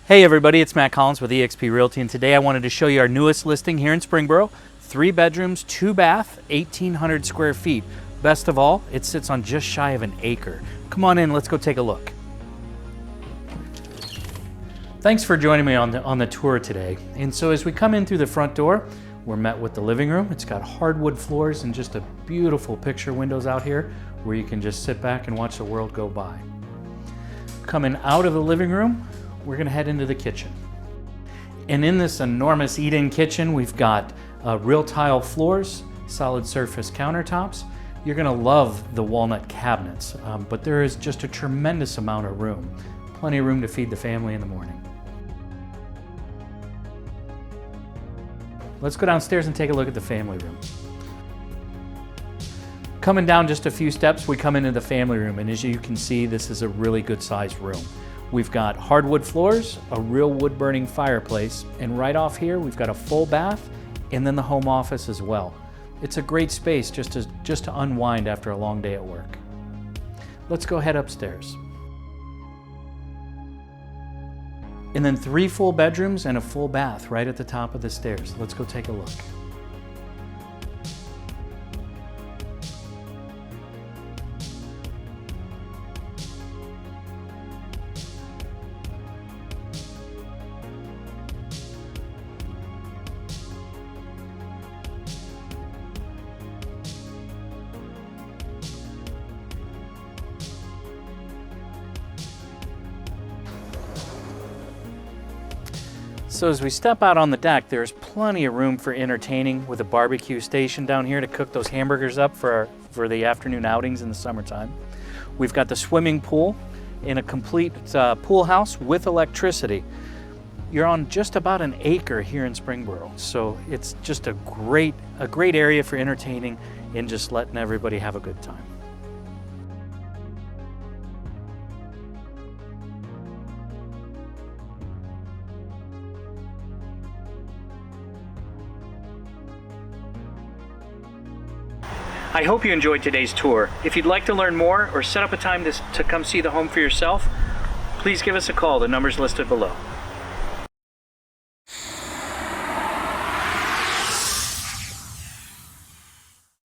Hey everybody, it's Matt Collins with eXp Realty, and today I wanted to show you our newest listing here in Springboro. 3 bedrooms, 2 bath, 1,800 square feet. Best of all, it sits on just shy of an acre. Come on in, let's go take a look. Thanks for joining me on the tour today. And so as we come in through the front door, we're met with the living room. It's got hardwood floors and just a beautiful picture windows out here where you can just sit back and watch the world go by. Coming out of the living room, we're gonna head into the kitchen. And in this enormous eat-in kitchen, we've got real tile floors, solid surface countertops. You're gonna love the walnut cabinets, but there is just a tremendous amount of room. Plenty of room to feed the family in the morning. Let's go downstairs and take a look at the family room. Coming down just a few steps, we come into the family room, and as you can see, this is a really good sized room. We've got hardwood floors, a real wood-burning fireplace, and right off here, we've got a full bath, and then the home office as well. It's a great space just to unwind after a long day at work. Let's go head upstairs. And then 3 full bedrooms and a full bath right at the top of the stairs. Let's go take a look. So as we step out on the deck, there's plenty of room for entertaining with a barbecue station down here to cook those hamburgers up for the afternoon outings in the summertime. We've got the swimming pool in a complete pool house with electricity. You're on just about an acre here in Springboro, so it's just a great area for entertaining and just letting everybody have a good time. I hope you enjoyed today's tour. If you'd like to learn more or set up a time to come see the home for yourself, please give us a call. The number's listed below.